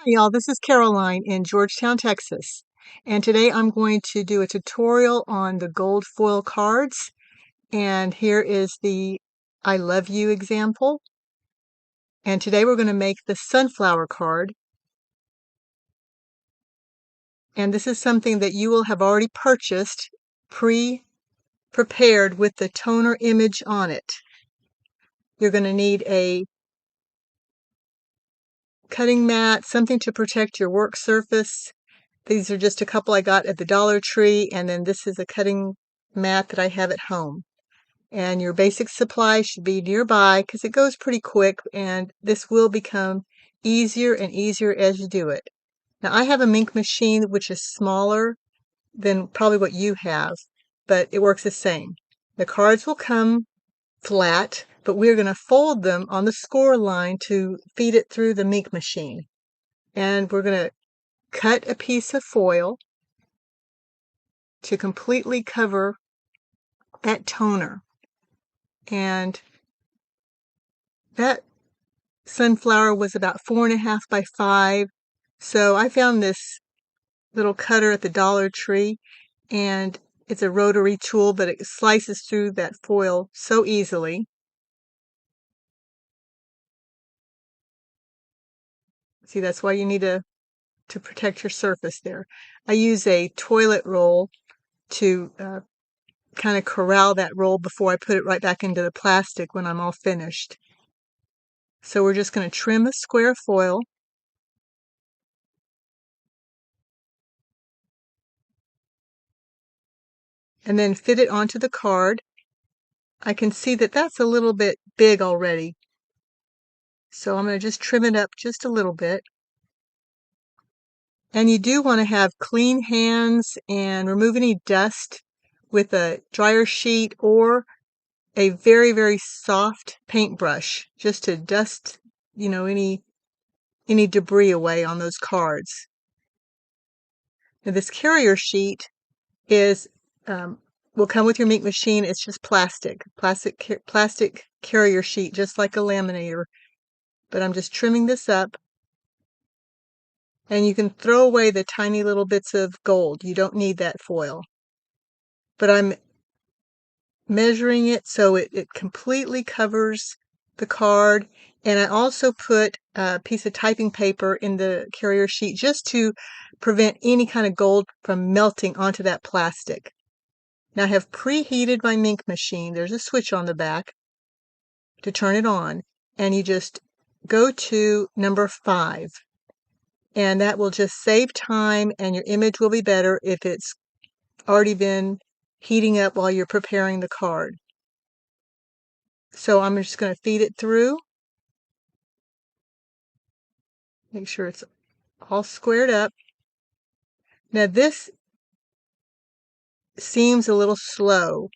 Y'all, this is Caroline in Georgetown, Texas. And today I'm going to do a tutorial on the gold foil cards. And here is the I love you example. And today we're going to make the sunflower card. And this is something that you will have already purchased pre-prepared with the toner image on it. You're going to need a cutting mat, something to protect your work surface. These are just a couple I got at the Dollar Tree, and then this is a cutting mat that I have at home. And your basic supplies should be nearby because it goes pretty quick, and this will become easier and easier as you do it. Now, I have a Minc machine which is smaller than probably what you have, but it works the same. The cards will come flat, but we're going to fold them on the score line to feed it through the Minc machine. And we're going to cut a piece of foil to completely cover that toner. And that sunflower was about 4.5 by 5. So I found this little cutter at the Dollar Tree, and it's a rotary tool, but it slices through that foil so easily. See, that's why you need to protect your surface there. I use a toilet roll to kind of corral that roll before I put it right back into the plastic when I'm all finished. So we're just going to trim a square of foil. And then fit it onto the card. I can see that that's a little bit big already. So I'm going to just trim it up just a little bit. And you do want to have clean hands and remove any dust with a dryer sheet or a very, very soft paintbrush just to dust, any debris away on those cards. Now this carrier sheet is will come with your Minc machine. It's just plastic carrier sheet, just like a laminator. But I'm just trimming this up. And you can throw away the tiny little bits of gold. You don't need that foil. But I'm measuring it so it completely covers the card. And I also put a piece of typing paper in the carrier sheet just to prevent any kind of gold from melting onto that plastic. Now I have preheated my Minc machine. There's a switch on the back to turn it on. And you just go to number 5. And that will just save time, and your image will be better if it's already been heating up while you're preparing the card. So I'm just going to feed it through. Make sure it's all squared up. Now this seems a little slow,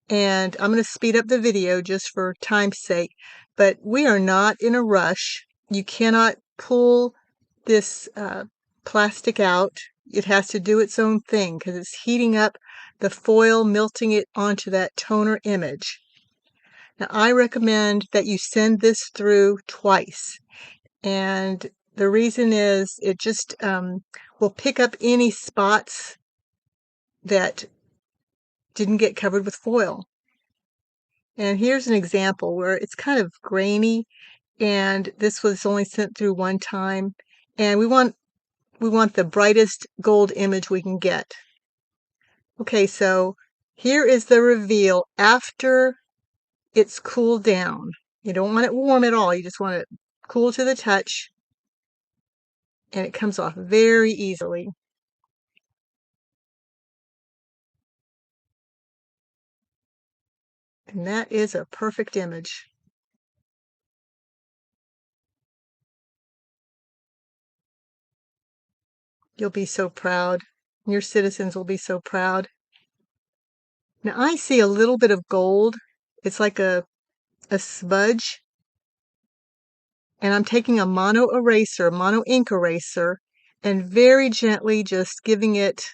and I'm going to speed up the video just for time's sake, but we are not in a rush. You cannot pull this plastic out. It has to do its own thing because it's heating up the foil, melting it onto that toner image. Now I recommend that you send this through twice, and the reason is it just will pick up any spots that didn't get covered with foil. And here's an example where it's kind of grainy, and this was only sent through one time, and we want the brightest gold image we can get. Okay, so here is the reveal after it's cooled down. You don't want it warm at all. You just want it cool to the touch. And it comes off very easily. And that is a perfect image. You'll be so proud. Your citizens will be so proud. Now I see a little bit of gold. It's like a smudge. And I'm taking a mono ink eraser, and very gently just giving it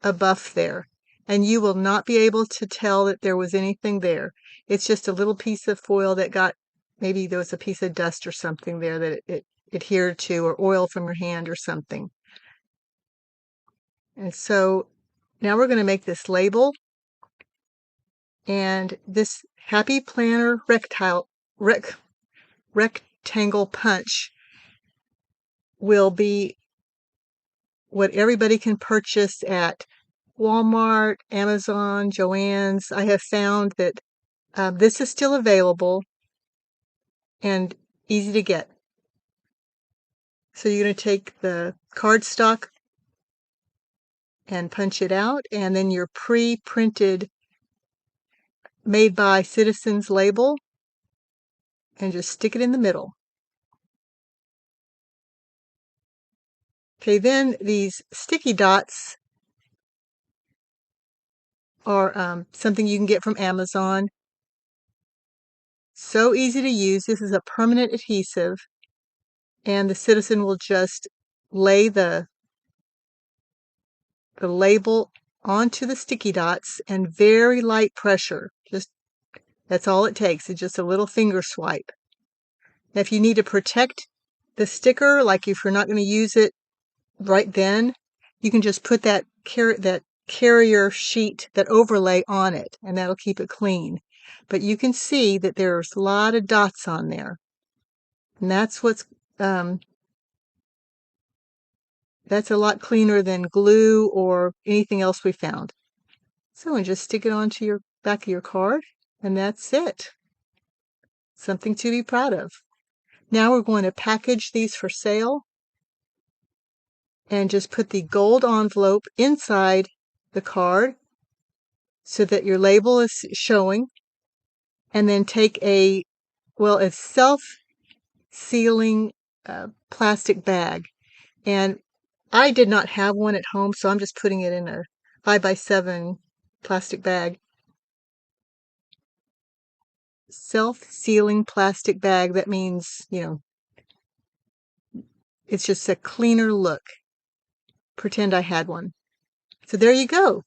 a buff there. And you will not be able to tell that there was anything there. It's just a little piece of foil that maybe there was a piece of dust or something there that it adhered to, or oil from your hand or something. And so now we're going to make this label, and this Happy Planner rectangle punch will be what everybody can purchase at Walmart, Amazon, Joann's. I have found that this is still available and easy to get. So you're going to take the cardstock and punch it out, and then your pre-printed Made by Citizens label, and just stick it in the middle. Okay, then these sticky dots are something you can get from Amazon. So easy to use. This is a permanent adhesive, and the Citizen will just lay the label onto the sticky dots, and very light pressure. That's all it takes. It's just a little finger swipe. Now, if you need to protect the sticker, like if you're not going to use it right then, you can just put that carrier sheet, that overlay on it, and that'll keep it clean. But you can see that there's a lot of dots on there, and that's a lot cleaner than glue or anything else we found. So, and just stick it onto your back of your card, and that's it. Something to be proud of. Now we're going to package these for sale, and just put the gold envelope inside the card so that your label is showing, and then take a self-sealing plastic bag. And I did not have one at home, so I'm just putting it in a 5x7 plastic bag. Self-sealing plastic bag, that means, it's just a cleaner look. Pretend I had one. So there you go.